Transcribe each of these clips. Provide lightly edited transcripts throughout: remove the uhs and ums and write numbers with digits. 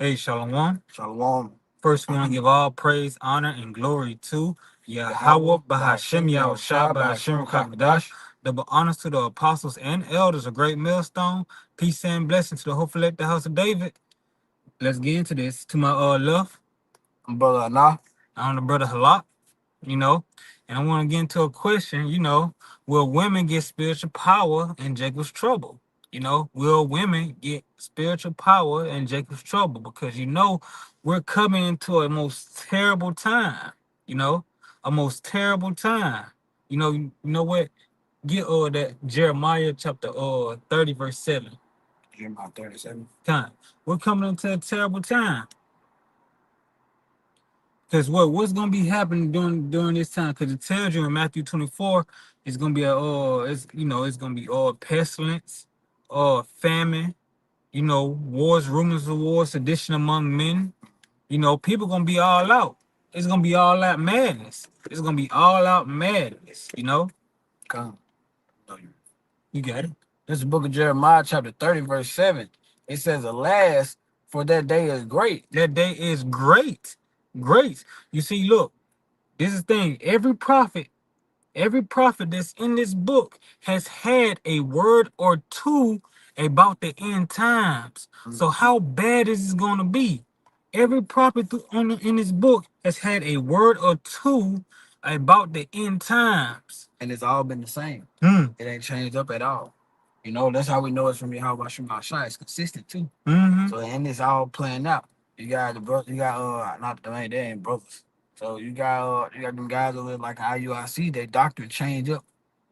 Hey, Shalom. Shalom. First, we want to give all praise, honor, and glory to Yahweh, Bahashem, Yahushua, Bahashem, Kakadash. Double honors to the apostles and elders, a great millstone. Peace and blessings to the hopeful at the house of David. Let's get into this. To my left, Brother Anah. I'm the brother Halak, and I want to get into a question, will women get spiritual power in Jacob's trouble? Will women get spiritual power in Jacob's trouble? Because we're coming into a most terrible time, a most terrible time. You know what? Get that Jeremiah chapter 30, verse 7. Jeremiah 37. Time. We're coming into a terrible time. Because what's gonna be happening during this time? Because it tells you in Matthew 24, it's gonna be it's gonna be pestilence, famine, wars, rumors of wars, sedition among men. People gonna be all out. It's gonna be all out madness. It's gonna be all out madness. Come. You got it. This is the book of Jeremiah, chapter 30, verse 7. It says, alas, for that day is great. That day is great. Great. You see, look, this is the thing. Every prophet that's in this book has had a word or two about the end times. So how bad is this going to be? Every prophet in this book has had a word or two about the end times. And it's all been the same. Mm. It ain't changed up at all. That's how we know it's from Yahweh Shemashai. It's consistent too. Mm-hmm. So and it's all playing out. You got the brother, you got not the they ain't brothers. So you got them guys over there like IUIC, their doctrine change up,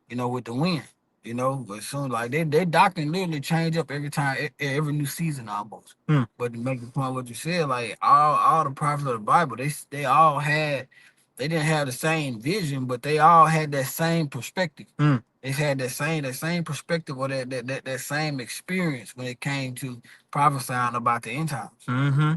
with the wind. But soon like they doctrine literally change up every time, every new season almost. Mm. But to make the point what you said, like all the prophets of the Bible, they all had, they didn't have the same vision, but they all had that same perspective. Mm. They had that same perspective or that same experience when it came to prophesying about the end times. Mm-hmm.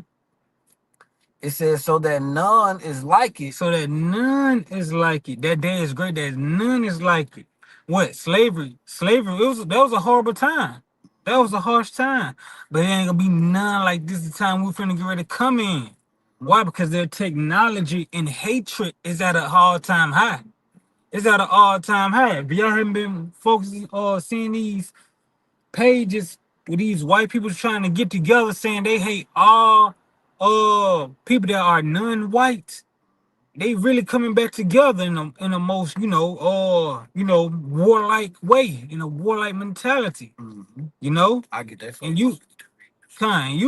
It says, so that none is like it. So that none is like it. That day is great. That none is like it. What? Slavery. That was a horrible time. That was a harsh time. But it ain't gonna be none like this the time we're finna get ready to come in. Why? Because their technology and hatred is at an all-time high. It's at an all-time high. If y'all haven't been focusing or seeing these pages with these white people trying to get together saying they hate all people that are non-white, they really coming back together in a most warlike way, in a warlike mentality. I get that. And you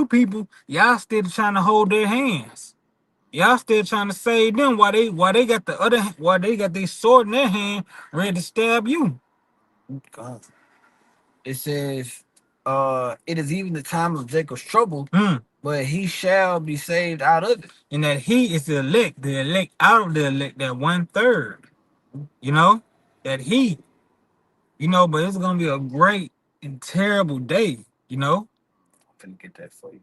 people, y'all still trying to hold their hands. Y'all still trying to save them while they got their sword in their hand ready to stab you. God. It says, it is even the time of Jacob's trouble, but he shall be saved out of it. And that he is the elect out of the elect, that 1/3. That he, but it's gonna be a great and terrible day, I'm gonna get that for you.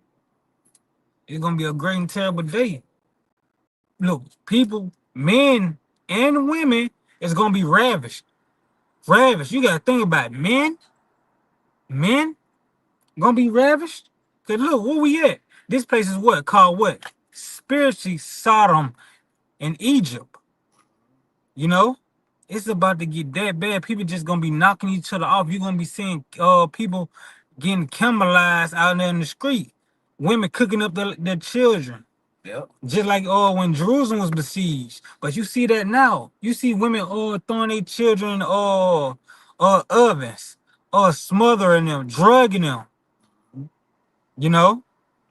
It's gonna be a great and terrible day. Look, people, men and women, is gonna be ravished. Ravished. You gotta think about it. Men gonna be ravished. Cause look, where we at? This place is called what? Spiritually Sodom and Egypt. It's about to get that bad. People just gonna be knocking each other off. You're gonna be seeing people getting cannibalized out there in the street. Women cooking up their children. Yep. Just like when Jerusalem was besieged. But you see that now. You see women throwing their children in ovens, smothering them, drugging them.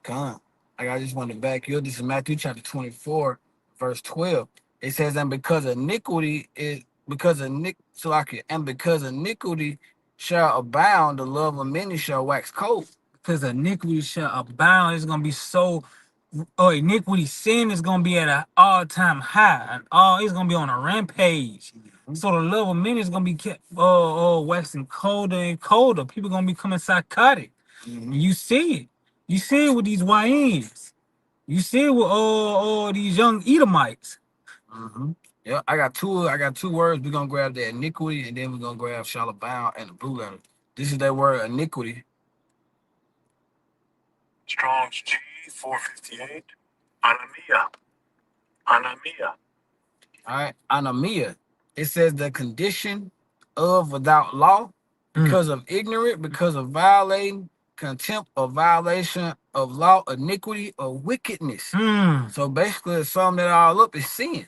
Come. I just want to back you up. This is Matthew chapter 24, verse 12. It says, and because iniquity shall abound, the love of many shall wax cold. Because iniquity shall abound, it's gonna be so. Iniquity, sin is gonna be at an all-time high, and it's gonna be on a rampage. So the love of many is gonna be kept waxing colder and colder. People gonna be becoming psychotic. You see it. You see it with these YNs. You see it with these young Edomites. Yeah, I got two words. We're gonna grab the iniquity, and then we're gonna grab shall abound and the blue letter. This is that word iniquity. Strong's G. 458. Anamia. Anamia. All right, anomia. It says the condition of without law because of ignorant, because of violating, contempt or violation of law, iniquity or wickedness. So basically, to sum that all up is sin.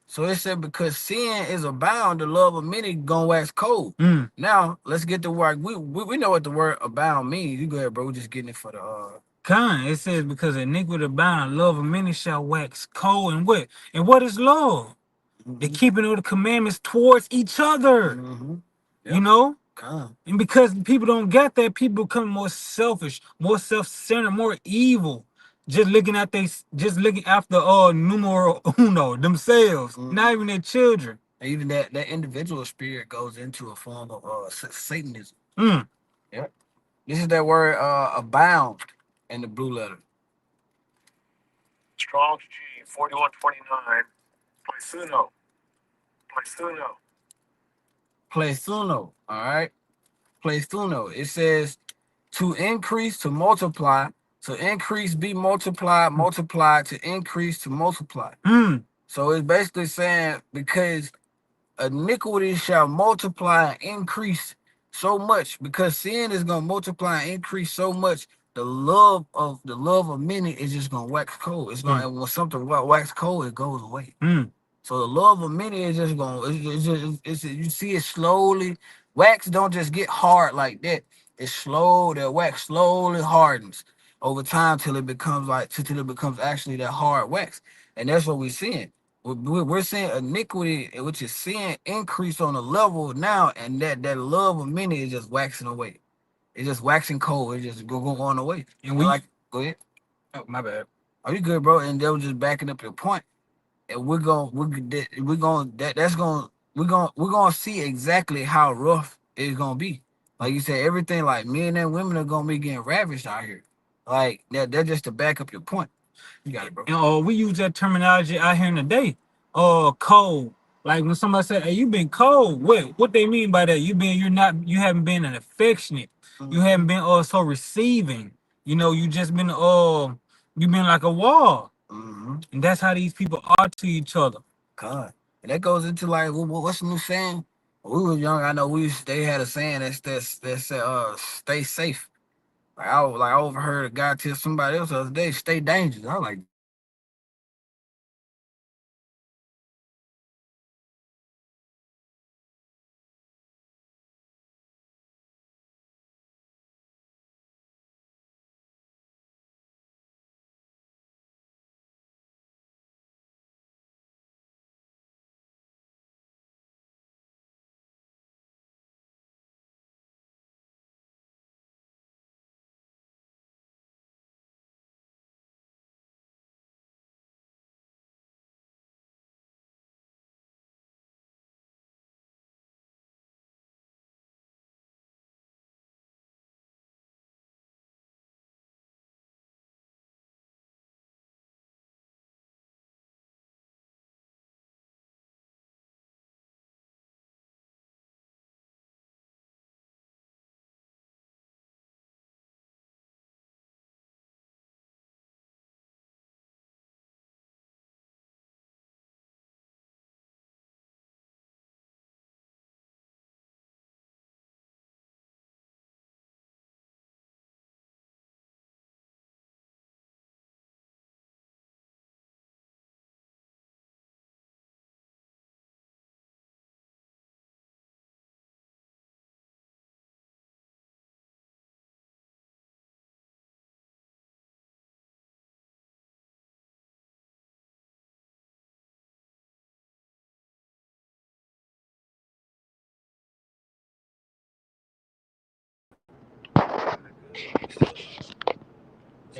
So it said because sin is abound, the love of many gonna wax cold. Now let's get to work. We know what the word abound means. You go ahead, bro. We're just getting it for the It says because iniquity abound, love of many shall wax cold. And what? And what is love? The keeping of the commandments towards each other. Yep. You know? Con. And because people don't get that, people become more selfish, more self-centered, more evil. Just looking after numero uno, themselves, not even their children. Even that individual spirit goes into a form of Satanism. Yep. This is that word abound in the blue letter. Strong's G 4129. Plesuno. Plesuno. Plesuno. All right. Plesuno. It says to increase, to multiply, to increase, be multiplied, multiply, to increase, to multiply. So it's basically saying because iniquity shall multiply and increase so much, because sin is gonna multiply and increase so much. The love of many is just gonna wax cold. It's gonna when something wax cold, it goes away. So the love of many is just gonna you see it slowly. Wax don't just get hard like that. It's slow. That wax slowly hardens over time till it becomes actually that hard wax, and that's what we're seeing. We're seeing iniquity, which is sin, increase on a level now, and that love of many is just waxing away. It's just waxing cold. It's just go on away. And we go ahead. Oh, my bad. Are you good, bro? And they were just backing up your point. And we're gonna see exactly how rough it's gonna be. Like you said, everything like men and women are gonna be getting ravished out here. Like they're just to back up your point. You got it, bro. And we use that terminology out here in the day. Cold. Like when somebody say, "Hey, you been cold." What they mean by that? You haven't been an affectionate. You haven't been so receiving. You know, you just been you've been like a wall. And that's how these people are to each other. God. And that goes into like what's the new saying? When we were young, I know they had a saying that said stay safe. I overheard a guy tell somebody else the other day, stay dangerous. I was like,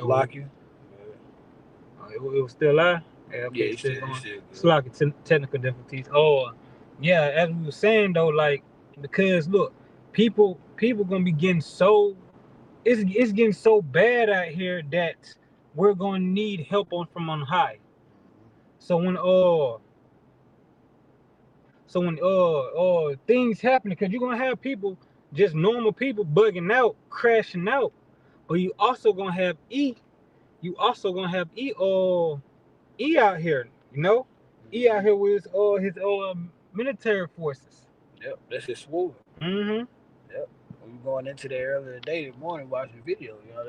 Lock you. It was still live? Yeah, okay, still going. Slack technical difficulties. Yeah, as we were saying though, like because look, people gonna be getting so it's getting so bad out here that we're gonna need help from on high. So when things happen, because you're gonna have people, just normal people bugging out, crashing out, but you also gonna have you also gonna have E out here, you know? E out here with his military forces. Yep, that's his sword. Mm-hmm. Yep. We were going into there earlier today, this morning, watching video. You know,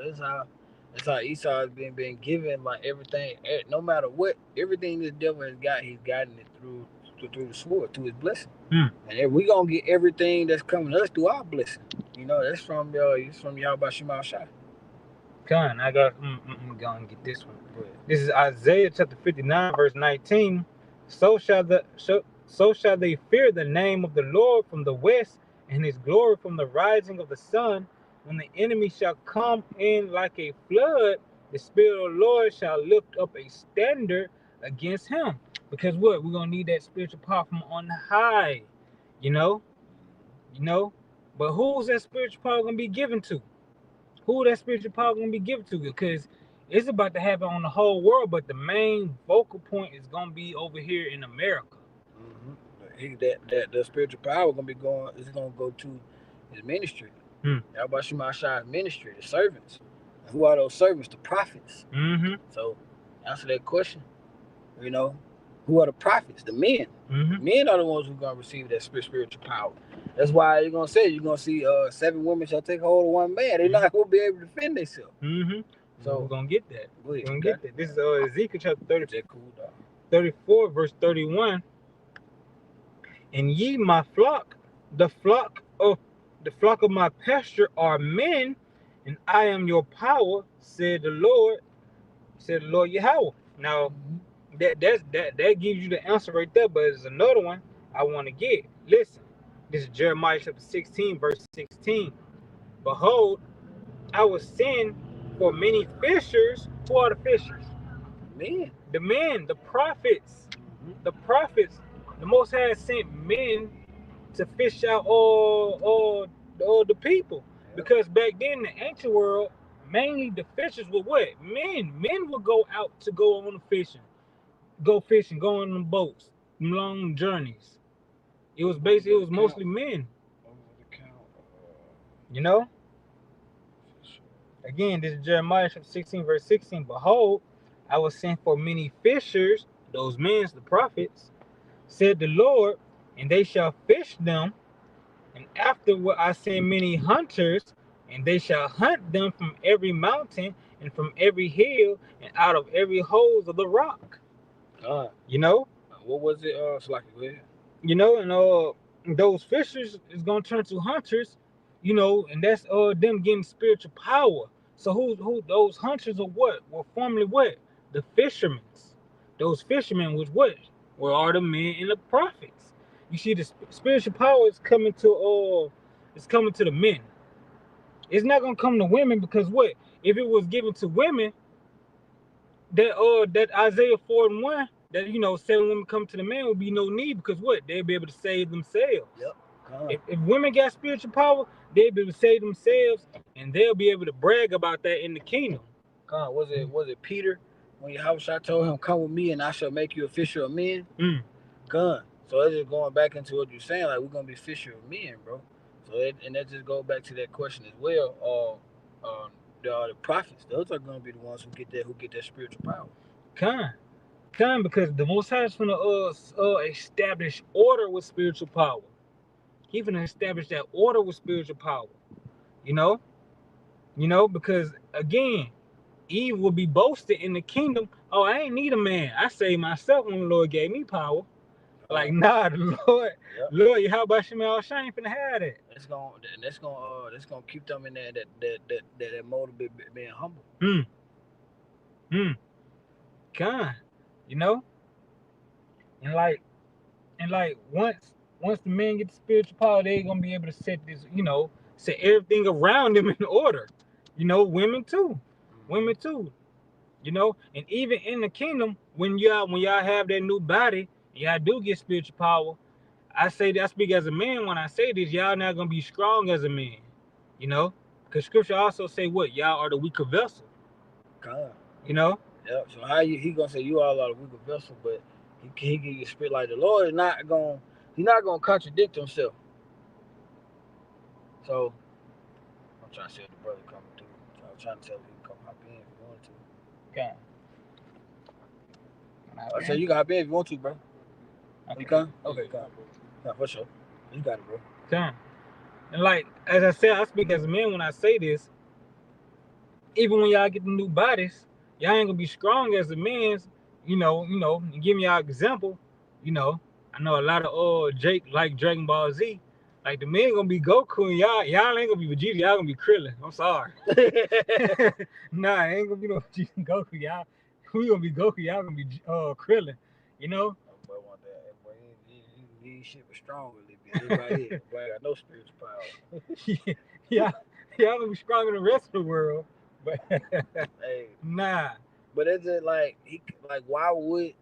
that's how Esau has been given like everything. No matter what, everything this devil has got, he's gotten it through the sword, through his blessing. And if we gonna get everything that's coming to us through our blessing. You know, that's from Yahweh Shema Shai. Con, I'm gonna get this one. This is Isaiah chapter 59, verse 19. So shall they fear the name of the Lord from the west, and his glory from the rising of the sun. When the enemy shall come in like a flood, the Spirit of the Lord shall lift up a standard against him. Because what? We're gonna need that spiritual power from on high, you know? You know? But who's that spiritual power gonna be given to? Who that spiritual power gonna be given to? Because it's about to happen on the whole world, but the main focal point is gonna be over here in America. The spiritual power gonna go to his ministry. Yahweh Shema Shai's ministry, the servants. And who are those servants? The prophets. Mm-hmm. So answer that question. You know, who are the prophets? The men. Mm-hmm. The men are the ones who are gonna receive that spiritual power. That's why you're gonna see 7 women shall take hold of one man. They're not gonna be able to defend themselves. Mm-hmm. So we're gonna get that. We're gonna get that. This is Ezekiel chapter 34, verse 31. And ye, my flock, the flock of my pasture are men, and I am your power, said the Lord Yahweh. Now that gives you the answer right there, but there's another one I want to get. Listen, this is Jeremiah chapter 16, verse 16. Behold, I will send for many fishers. Who are the fishers? Men. The men, the prophets. The prophets. The Most High sent men to fish out all the people. Because back then in the ancient world, mainly the fishers were what? Men. Men would go out to go on fishing. Go fishing, go on them boats, long journeys. It was mostly men. You know? Again, this is Jeremiah 16, verse 16. Behold, I will send for many fishers, those men, the prophets, said the Lord, and they shall fish them. And afterward I send many hunters, and they shall hunt them from every mountain and from every hill and out of every hole of the rock. You know? What was it? You know, and those fishers is gonna turn to hunters, you know, and that's them getting spiritual power. So who those hunters are what? Were formerly what? The fishermen. Those fishermen was what? Were are the men and the prophets. You see, the spiritual power is coming to the men. It's not gonna come to women because what? If it was given to women, that Isaiah 4:1, that 7 women come to the man would be no need because what? They'd be able to save themselves. Yep. If women got spiritual power, they'd be able to save themselves, and they'll be able to brag about that in the kingdom. Was it Peter when Yahweh told him, "Come with me, and I shall make you a fisher of men"? So it's just going back into what you're saying, like we're gonna be fisher of men, bro. So that just goes back to that question as well. The prophets, those are gonna be the ones who get that spiritual power. Kind, because the Most High is gonna establish order with spiritual power. He's gonna establish that order with spiritual power. You know, because again, Eve will be boasted in the kingdom. Oh, I ain't need a man. I saved myself when the Lord gave me power. Like, nah, the Lord, how about Shemal Shine finna have that? That's gonna keep them in there that mode of being humble. Kind, you know, and like once the men get the spiritual power, they gonna be able to set this, set everything around them in order. Women too, and even in the kingdom, when y'all have that new body, y'all do get spiritual power. I speak as a man when I say this. Y'all not gonna be strong as a man, because Scripture also say what y'all are the weaker vessel. Yeah. So how he gonna say you all are the weaker vessel, but he give you a spirit like the Lord is not gonna contradict himself. So I'm trying to see if the brother coming through. So I'm trying to tell him he can come hop in if he wanted to. Okay. I said you got bed if you want to, bro. Okay. You come? Okay, come. Yeah, for sure. You got it, bro. Okay. And like as I said, I speak as a man when I say this. Even when y'all get the new bodies, y'all ain't gonna be strong as a man's. And give me y'all example. You know, I know a lot of Jake like Dragon Ball Z. Like the men gonna be Goku and y'all ain't gonna be Vegeta. Y'all gonna be Krillin. I'm sorry. Nah, ain't gonna be no Vegeta and Goku. Y'all, we gonna be Goku. Y'all gonna be Krillin. You know. That boy want that. Boy, he shit was strong a little bit. Everybody here. Boy, I got no spiritual power. y'all gonna be stronger than the rest of the world. But Hey, nah. but is it like why would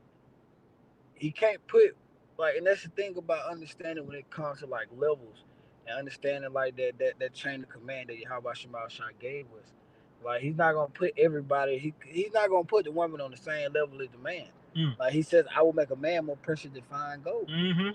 he can't put like, and that's the thing about understanding when it comes to like levels and understanding like that chain of command that Yahweh Shema Shah gave us. Like he's not gonna put everybody. He's not gonna put the woman on the same level as the man. Like he says, I will make a man more precious than fine gold. Mm-hmm.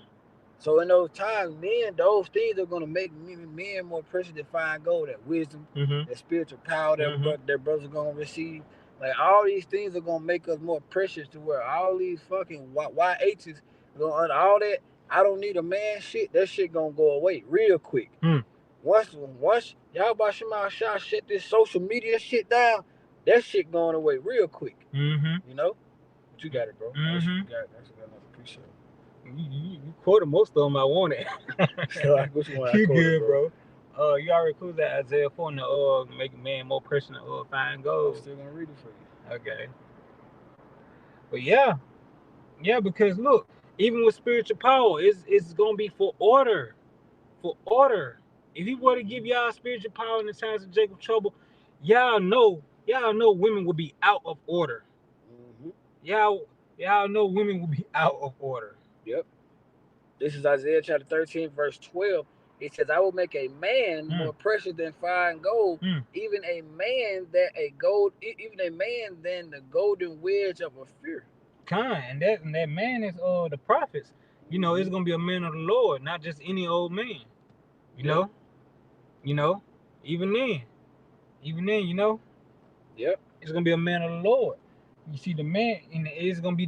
So in those times, those things are gonna make men more precious than fine gold. That wisdom, that spiritual power that their brothers are gonna receive. Like all these things are gonna make us more precious to where all these fucking YHs, all that I don't need a man shit. That shit gonna go away real quick. Once y'all about Shema Shah shut this social media shit down, that shit going away real quick. You know, but you got it, bro. You got it. That's another appreciate it. You quoted most of them I wanted. Like, which one I You quoted, good, bro? You already included that Isaiah 4 in the make a man more precious than fine gold. I'm still gonna read it for you. Okay. But yeah, because look, even with spiritual power, it's gonna be for order. For order. If he were to give y'all spiritual power in the times of Jacob's trouble, y'all know women will be out of order. Y'all know women will be out of order. Yep. This is Isaiah chapter 13, verse 12. It says, I will make a man more precious than fine gold, even a man than the golden wedge of a fear. And that man is the prophets. You know, it's gonna be a man of the Lord, not just any old man. You know? Even then, you know, it's gonna be a man of the Lord. You see the man, and it's gonna be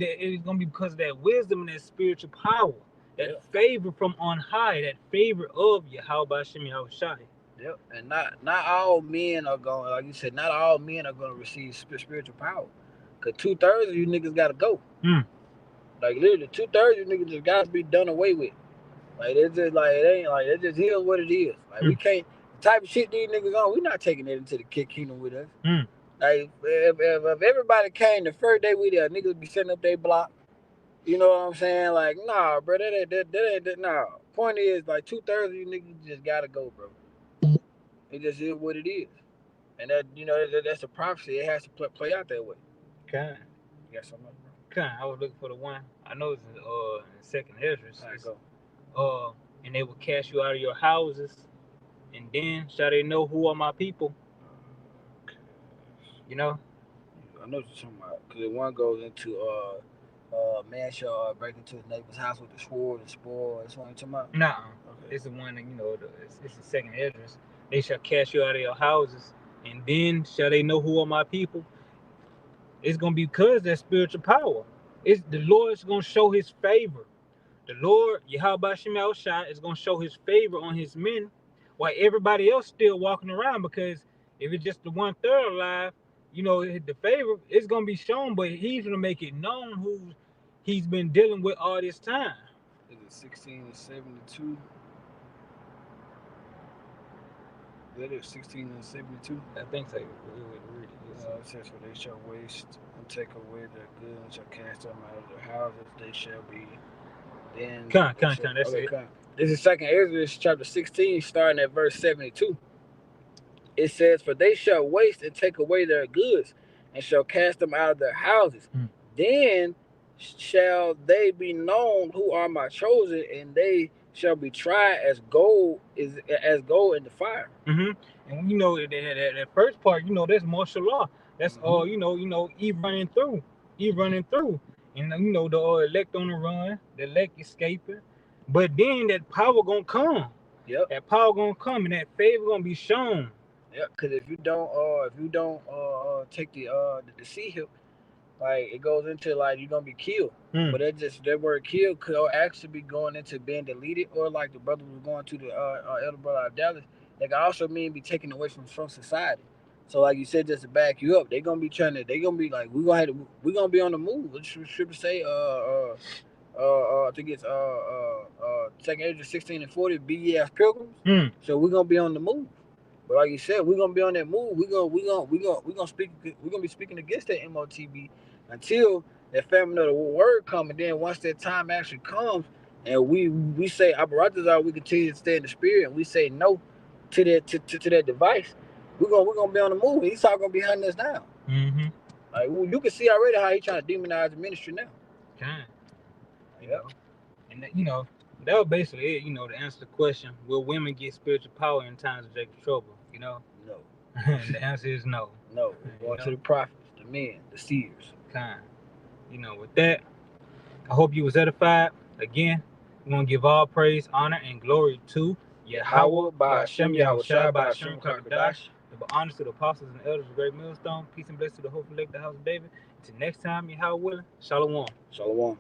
because of that wisdom and that spiritual power, that favor from on high, that favor of Yahweh Shem Yahushai. Yep, and not all men are going, like you said, not all men are going to receive spiritual power. Cause 2/3 of you niggas gotta go. Like literally, 2/3 of you niggas just gotta be done away with. Like it's just like it ain't like it just is what it is. Like we can't the type of shit these niggas on. We not taking it into the kingdom with us. Like if everybody came the first day we there, niggas be setting up their block. You know what I'm saying? Like nah, bro, that ain't nah. Point is like 2/3 of you niggas just gotta go, bro. It just is what it is, and that's a prophecy. It has to play out that way. Okay. You got something else, bro? Okay. I was looking for the one. I know it's in Second Ezra. Alright, go. And they will cast you out of your houses, and then shall they know who are my people. You know. I know what you're talking about. Because the one goes into man shall break into his neighbor's house with the sword and spoil. That's what you're talking about? Nah. Okay. It's the one that it's the Second Ezra. They shall cast you out of your houses, and then shall they know who are my people. It's gonna be because that spiritual power. It's the Lord's gonna show His favor. The Lord Yahweh Shem Yahushai is gonna show His favor on His men, while everybody else still walking around. Because if it's just the 1/3 alive, the favor is gonna be shown, but He's gonna make it known who He's been dealing with all this time. Is it 1672? That is 1672. I think so. It says, for they shall waste and take away their goods and shall cast them out of their houses. They shall be then. That's it. This is Second Ezra chapter 16, starting at verse 72. It says, for they shall waste and take away their goods and shall cast them out of their houses. Then shall they be known who are my chosen, and they shall be tried as gold in the fire. And that first part, that's martial law. That's Eve running through, and the elect on the run, the elect escaping. But then that power gonna come. Yep. That power gonna come, and that favor gonna be shown. Yep. Because if you don't take the sea hip, Like it goes into like you're gonna be killed. Hmm. But that word kill could actually be going into being deleted, or like the brother was going to the elder brother out of Dallas. That could also mean be taken away from society. So like you said, just to back you up, they gonna be they gonna be like we gonna be on the move. What should say I think it's second age of 16 and 40, be ye as pilgrims. Hmm. So we're gonna be on the move. But like you said, we're gonna be on that move. We're gonna be speaking against that MOTB until that famine of the word come, and then once that time actually comes, and we say Abaratazar, we continue to stay in the spirit, and we say no to that device. We're gonna be on the move. He's all gonna be hunting us down. Mm-hmm. Like you can see already how he's trying to demonize the ministry now. Kind. You know, and that was basically it. To answer the question, will women get spiritual power in times of Jacob's trouble? No. The answer is no. No. Going to the prophets, the men, the seers. Kind. With that, I hope you was edified. Again, we want to give all praise, honor, and glory to Yahweh, by Hashem, Yahweh Shai, by Hashem, Kakadash. The honors to the apostles and elders of Great Millstone. Peace and blessings to the hopeful elect, the house of David. Until next time, Yahweh willing. Shalom. Shalom.